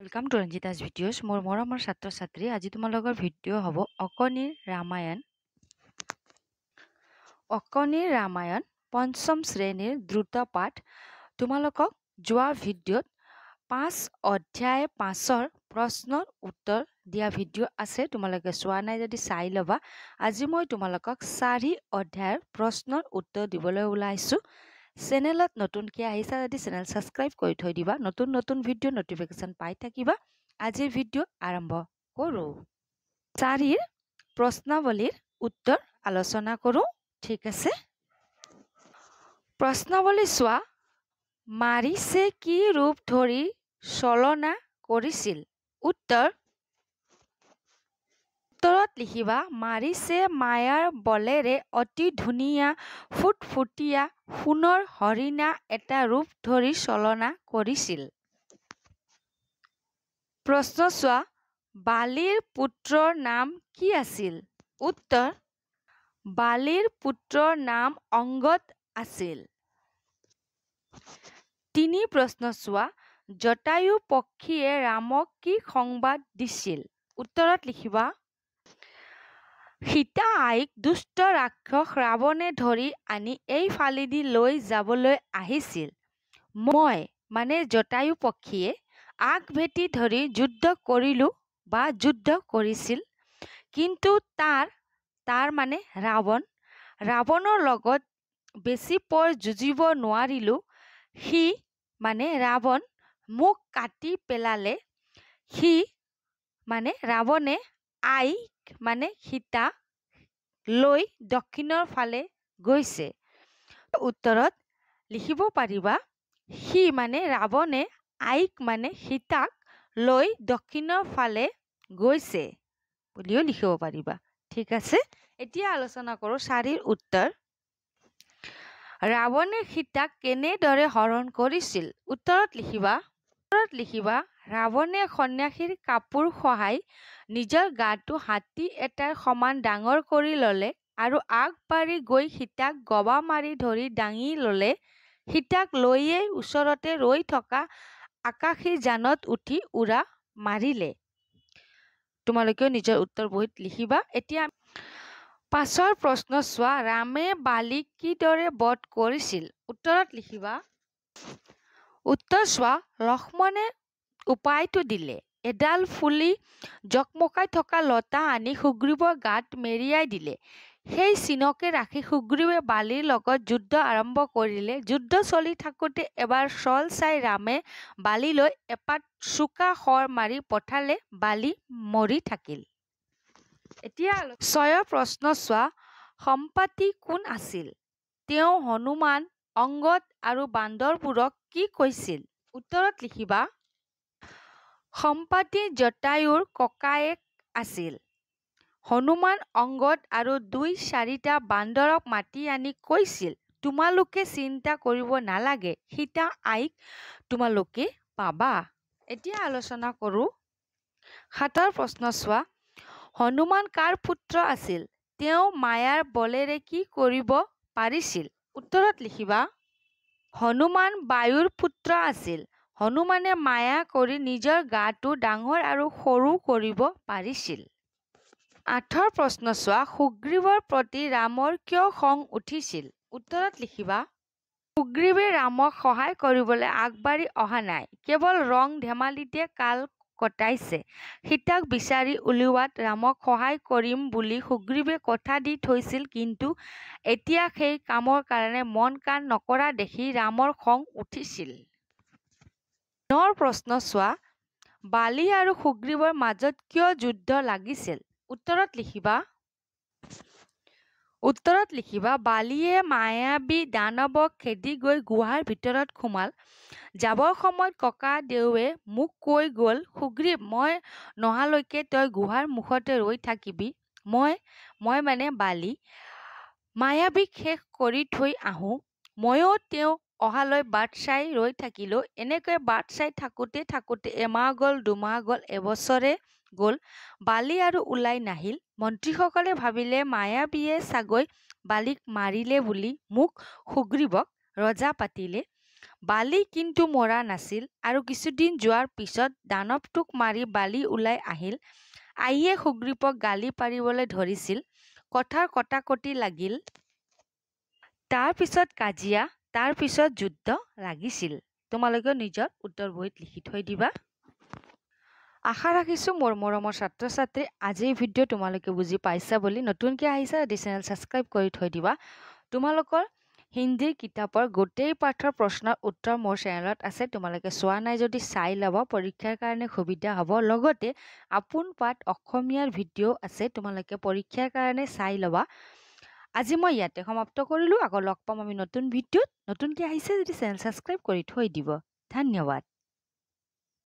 Welcome to ৰঞ্জিতাছ videos. মোৰ মৰমৰ ছাত্ৰ ছাত্ৰী, আজি তোমালোকৰ ভিডিঅ' হ'ব অকণিৰ ৰামায়ণ। অকণিৰ ৰামায়ণ পঞ্চম শ্ৰেণীৰ দ্ৰুত পাঠ। তোমালোকক যোৱা ভিডিঅ'ত 5 অধ্যায় 5ৰ প্ৰশ্নৰ উত্তৰ দিয়া ভিডিঅ' আছে, তোমালোকে চোৱা নাই যদি চাই ল'বা। আজি মই তোমালোকক 4 অধ্যায়ৰ প্ৰশ্নৰ উত্তৰ দিবলৈ ওলাইছোঁ। চেনেলত নতুনকৈ আহিছা যদি চেনেল ছাবস্ক্ৰাইব কৰি থৈ দিবা, নতুন নতুন ভিডিঅ' নটিফিকেশ্যন পাই থাকিবা। আজিৰ ভিডিঅ' আৰম্ভ কৰোঁ। 4ৰ প্ৰশ্নাৱলীৰ উত্তৰ আলোচনা কৰোঁ। ঠিক আছে, প্ৰশ্নাৱলী চোৱা। মাৰিছে কি ৰূপ ধৰি ছলনা কৰিছিল? উত্তৰত লিখিবা, মাৰিছে মায়াৰ বলেৰে অতি ধুনীয়া ফুটফুটীয়া সোণৰ হৰিণা এটা ৰূপ ধৰি ছলনা কৰিছিল। প্ৰশ্ন চোৱা, বালিৰ পুত্ৰৰ নাম কি আছিল? উত্তৰ, বালিৰ পুত্ৰৰ নাম অংগদ আছিল। 3 প্ৰশ্ন চোৱা, জটায়ু পক্ষীয়ে ৰামক কি সংবাদ দিছিল? উত্তৰত লিখিবা, সীতা আইক দুষ্ট ৰাক্ষস ৰাৱণে ধৰি আনি এই ফালেদি লৈ যাবলৈ আহিছিল। মই মানে জটায়ু পক্ষীয়ে আগভেটি ধৰি যুদ্ধ কৰিলোঁ বা যুদ্ধ কৰিছিল, কিন্তু তাৰ মানে ৰাৱণৰ লগত বেছি পৰ যুঁজিব নোৱাৰিলোঁ। সি মানে ৰাৱণ মোক কাটি পেলালে। সি মানে ৰাৱণে আইক মানে সীতাক লৈ দক্ষিণৰ ফালে গৈছে। উত্তৰত লিখিব পাৰিবা, সি মানে ৰাৱণে আইক মানে সীতাক লৈ দক্ষিণৰ ফালে গৈছে বুলিও লিখিব পাৰিবা। ঠিক আছে, এতিয়া আলোচনা কৰোঁ 4ৰ উত্তৰ। ৰাৱণে সীতাক কেনেদৰে হৰণ কৰিছিল? উত্তৰত লিখিবা, ৰাৱণে সন্যাসীৰ কাপোৰ সহায় নিজৰ গাটো হাতী এটাৰ সমান ডাঙৰ কৰি ল'লে আৰু আগবাঢ়ি গৈ সীতাক গবা মাৰি ধৰি দাঙি ল'লে। সীতাক লৈয়ে ওচৰতে ৰৈ থকা আকাশী যানত উঠি উৰা মাৰিলে। তোমালোকেও নিজৰ উত্তৰ বহীত লিখিবা। এতিয়া 5ৰ প্ৰশ্ন চোৱা, ৰামে বালিক কিদৰে বধ কৰিছিল? উত্তৰত লিখিবা, উত্তৰ চোৱা, লক্ষ্মণে উপায়টো দিলে। এডাল ফুলি জকমকাই থকা লতা আনি সুগ্ৰীৱৰ গাত মেৰিয়াই দিলে। সেই চিনকে ৰাখি সুগ্ৰীৱে বালিৰ লগত যুদ্ধ আৰম্ভ কৰিলে। যুদ্ধ চলি থাকোঁতে এবাৰ চল চাই ৰামে বালিলৈ এপাত চোকা শৰ মাৰি পঠালে। বালি মৰি থাকিল। এতিয়া 6ৰ প্ৰশ্ন চোৱা, সম্পাতি কোন আছিল? তেওঁ হনুমান, অংগদ আৰু বান্দৰবোৰক কি কৈছিল? উত্তৰত লিখিবা, সম্পাতি জটায়ুৰ ককায়েক আছিল। হনুমান, অংগদ আৰু 2-4টা বান্দৰক মাতি আনি কৈছিল, তোমালোকে চিন্তা কৰিব নালাগে, সীতা আইক তোমালোকে পাবা। এতিয়া আলোচনা কৰোঁ 7ৰ প্ৰশ্ন চোৱা, হনুমান কাৰ পুত্ৰ আছিল? তেওঁ মায়াৰ বলেৰে কি কৰিব পাৰিছিল? উত্তৰত লিখিবা, হনুমান বায়ুৰ পুত্ৰ আছিল। হনুমানে মায়া কৰি নিজৰ গাটো ডাঙৰ আৰু সৰু কৰিব পাৰিছিল। 8ৰ প্ৰশ্ন চোৱা, সুগ্ৰীৱৰ প্ৰতি ৰামৰ কিয় খং উঠিছিল? উত্তৰত লিখিবা, সুগ্ৰীৱে ৰামক সহায় কৰিবলৈ আগবাঢ়ি অহা নাই, কেৱল ৰং ধেমালিতে কাল কটাইছে। সীতাক বিচাৰি উলিওৱাত ৰামক সহায় কৰিম বুলি সুগ্ৰীৱে কথা দি থৈছিল, কিন্তু এতিয়া সেই কামৰ কাৰণে মন কাণ নকৰা দেখি ৰামৰ খং উঠিছিল। 9ৰ প্ৰশ্ন চোৱা, বালি আৰু সুগ্ৰীৱৰ মাজত কিয় যুদ্ধ লাগিছিল? উত্তৰত লিখিবা, বালিয়ে মায়াবী দানৱক খেদি গৈ গুহাৰ ভিতৰত সোমাল। যাবৰ সময়ত ককা দেউৱে মোক কৈ গ'ল, সুগ্ৰীৱ, মই নহালৈকে তই গুহাৰ মুখতে ৰৈ থাকিবি। মই মানে বালি মায়াবীক শেষ কৰি থৈ আহোঁ। ময়ো তেওঁ অহালৈ বাট চাই ৰৈ থাকিলোঁ। এনেকৈ বাট চাই থাকোঁতে থাকোঁতে এমাহ গ'ল, 2 মাহ গ'ল, এবছৰে গ'ল, বালি আৰু ওলাই নাহিল। মন্ত্ৰীসকলে ভাবিলে মায়াবীয়ে চাগৈ বালিক মাৰিলে বুলি মোক সুগ্ৰীৱক ৰজা পাতিলে। বালি কিন্তু মৰা নাছিল আৰু কিছুদিন যোৱাৰ পিছত দানৱটোক মাৰি বালি ওলাই আহিল। আইয়ে সুগ্ৰীৱক গালি পাৰিবলৈ ধৰিছিল। কথাৰ কটাকটি লাগিল। তাৰ পিছত কাজিয়া, তাৰ পিছত যুদ্ধ লাগিছিল। তোমালোকে নিজৰ উত্তৰ বহীত লিখি থৈ দিবা। আশা ৰাখিছোঁ মোৰ মৰমৰ ছাত্ৰ-ছাত্ৰী আজিৰ ভিডিঅ' তোমালোকে বুজি পাইছা বুলি। নতুনকৈ আহিছা যদি চেনেল ছাবস্ক্ৰাইব কৰি থৈ দিবা। তোমালোকৰ হিন্দীৰ কিতাপৰ গোটেই পাঠৰ প্ৰশ্নৰ উত্তৰ মোৰ চেনেলত আছে। তোমালোকে চোৱা নাই যদি চাই ল'ব, পৰীক্ষাৰ কাৰণে সুবিধা হ'ব। লগতে আপোন পাঠ অসমীয়াৰ ভিডিঅ' আছে, তোমালোকে পৰীক্ষাৰ কাৰণে চাই ল'বা। আজি মই ইয়াতে সমাপ্ত কৰিলোঁ। আকৌ লগ পাম আমি নতুন ভিডিঅ'ত। নতুনকৈ আহিছে যদি চেনেল ছাবস্ক্ৰাইব কৰি থৈ দিব। ধন্যবাদ।